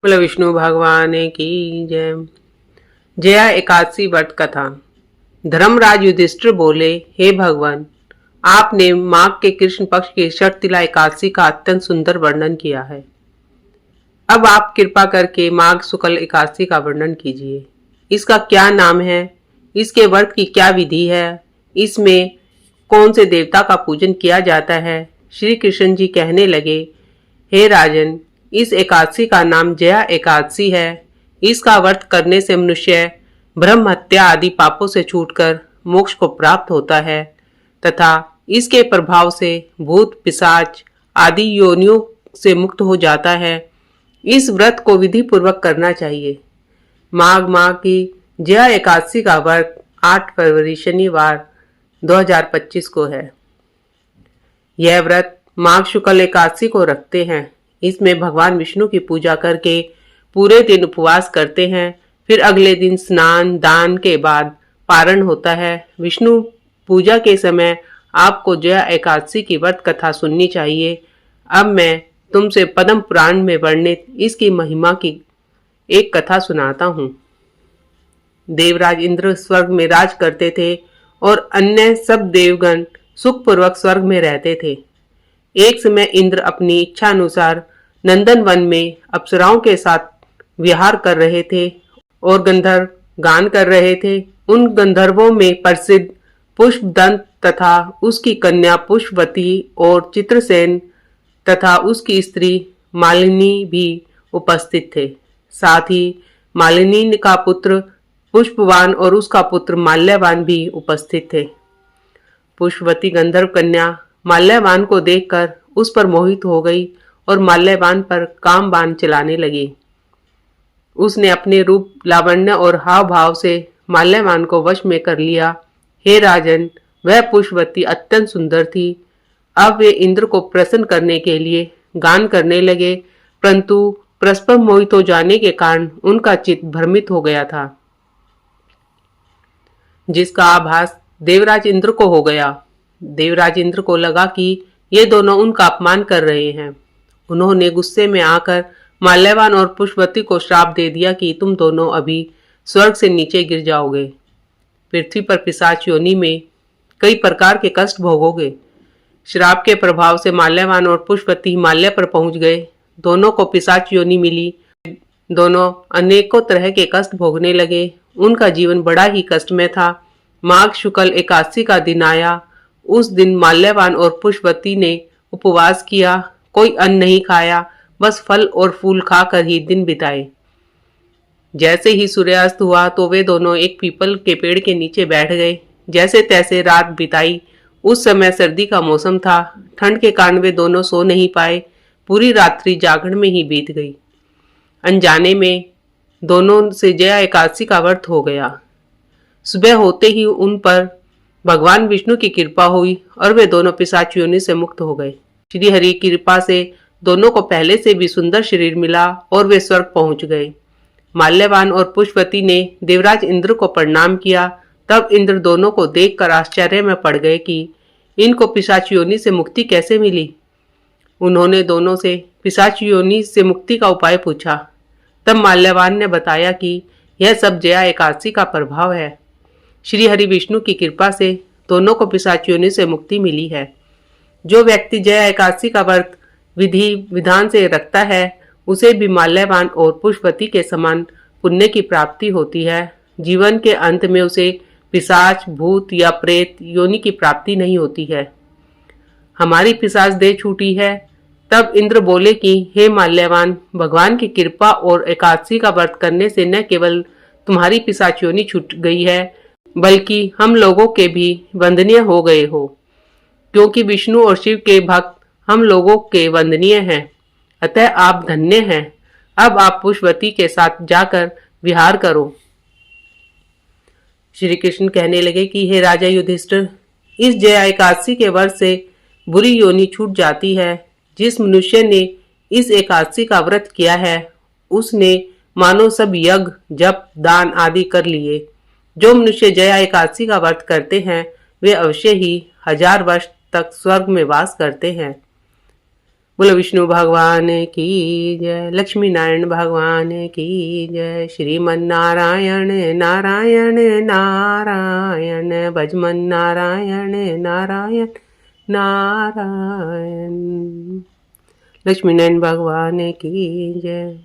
बोलो विष्णु भगवान की जय। जया एकादशी व्रत कथा। धर्मराज युधिष्ठिर बोले, हे भगवान, आपने माघ के कृष्ण पक्ष की षटतिला एकादशी का अत्यंत सुंदर वर्णन किया है। अब आप कृपा करके माघ शुक्ल एकादशी का वर्णन कीजिए। इसका क्या नाम है, इसके व्रत की क्या विधि है, इसमें कौन से देवता का पूजन किया जाता है। श्री कृष्ण जी कहने लगे, हे राजन, इस एकादशी का नाम जया एकादशी है। इसका व्रत करने से मनुष्य ब्रह्म हत्या आदि पापों से छूटकर मोक्ष को प्राप्त होता है तथा इसके प्रभाव से भूत पिशाच आदि योनियों से मुक्त हो जाता है। इस व्रत को विधि पूर्वक करना चाहिए। माघ माह की जया एकादशी का व्रत 8 फरवरी शनिवार 2025 को है। यह व्रत माघ शुक्ल एकादशी को रखते हैं। इसमें भगवान विष्णु की पूजा करके पूरे दिन उपवास करते हैं। फिर अगले दिन स्नान दान के बाद पारण होता है। विष्णु पूजा के समय आपको जया एकादशी की व्रत कथा सुननी चाहिए। अब मैं तुमसे पद्म पुराण में वर्णित इसकी महिमा की एक कथा सुनाता हूँ। देवराज इंद्र स्वर्ग में राज करते थे और अन्य सब देवगण सुखपूर्वक स्वर्ग में रहते थे। एक समय इंद्र अपनी इच्छा अनुसार नंदन वन में अप्सराओं के साथ विहार कर रहे थे और गंधर्व गान कर रहे थे। उन गंधर्वों में प्रसिद्ध पुष्पदंत तथा उसकी कन्या पुष्पवती और चित्रसेन तथा उसकी स्त्री मालिनी भी उपस्थित थे। साथ ही मालिनी का पुत्र पुष्पवान और उसका पुत्र माल्यवान भी उपस्थित थे। पुष्पवती गंधर्व कन्या माल्यवान को देखकर उस पर मोहित हो गई और माल्यवान पर काम बाण चलाने लगी। उसने अपने रूप लावण्य और हाव भाव से माल्यवान को वश में कर लिया। हे राजन, वह पुष्पवती अत्यंत सुंदर थी। अब वे इंद्र को प्रसन्न करने के लिए गान करने लगे, परंतु परस्पर मोहित हो जाने के कारण उनका चित्त भ्रमित हो गया था, जिसका आभास देवराज इंद्र को हो गया। देवराज इंद्र को लगा कि ये दोनों उनका अपमान कर रहे हैं। उन्होंने गुस्से में आकर माल्यवान और पुष्पवती को श्राप दे दिया कि तुम दोनों अभी स्वर्ग से नीचे गिर जाओगे। पृथ्वी पर पिशाच योनि में कई प्रकार के कष्ट भोगोगे। श्राप के प्रभाव से माल्यवान और पुष्पवती हिमालय पर पहुंच गए। दोनों को पिशाच योनि मिली। दोनों अनेकों तरह के कष्ट भोगने लगे। उनका जीवन बड़ा ही कष्टमय था। माघ शुक्ल एकादशी का दिन आया। उस दिन माल्यवान और पुष्पवती ने उपवास किया, कोई अन्न नहीं खाया, बस फल और फूल खाकर ही दिन बिताए। जैसे ही सूर्यास्त हुआ तो वे दोनों एक पीपल के पेड़ के नीचे बैठ गए। जैसे तैसे रात बिताई। उस समय सर्दी का मौसम था। ठंड के कारण वे दोनों सो नहीं पाए। पूरी रात्रि जागरण में ही बीत गई। अनजाने में दोनों से जया एकादशी का व्रत हो गया। सुबह होते ही उन पर भगवान विष्णु की कृपा हुई और वे दोनों पिशाच योनि से मुक्त हो गए। श्री हरि की कृपा से दोनों को पहले से भी सुंदर शरीर मिला और वे स्वर्ग पहुंच गए। माल्यवान और पुष्पवती ने देवराज इंद्र को प्रणाम किया। तब इंद्र दोनों को देखकर आश्चर्य में पड़ गए कि इनको पिशाच योनि से मुक्ति कैसे मिली। उन्होंने दोनों से पिशाच योनि से मुक्ति का उपाय पूछा। तब माल्यवान ने बताया कि यह सब जया एकादशी का प्रभाव है। श्री हरि विष्णु की कृपा से दोनों को पिशाच योनि से मुक्ति मिली है। जो व्यक्ति जया एकादशी का व्रत विधि विधान से रखता है, उसे भी माल्यवान और पुष्पवती के समान पुण्य की प्राप्ति होती है। जीवन के अंत में उसे पिशाच भूत या प्रेत योनि की प्राप्ति नहीं होती है। हमारी पिशाच देह छूटी है। तब इंद्र बोले कि हे माल्यवान, भगवान की कृपा और एकादशी का व्रत करने से न केवल तुम्हारी पिशाच योनि छूट गई है, बल्कि हम लोगों के भी वंदनीय हो गए हो, क्योंकि विष्णु और शिव के भक्त हम लोगों के वंदनीय हैं। अतः आप धन्य हैं। अब आप पुष्पवती के साथ जाकर विहार करो। श्री कृष्ण कहने लगे कि हे राजा युधिष्ठिर, इस जया एकादशी के व्रत से बुरी योनि छूट जाती है। जिस मनुष्य ने इस एकादशी का व्रत किया है, उसने मानो सब यज्ञ जप दान आदि कर लिए। जो मनुष्य जया एकादशी का व्रत करते हैं, वे अवश्य ही 1000 वर्ष तक स्वर्ग में वास करते हैं। बोलो विष्णु भगवान की जय, लक्ष्मी नारायण भगवान की जय। श्रीमन नारायण नारायण नारायण, भजमन नारायण नारायण नारायण। लक्ष्मी नारायण भगवान की जय।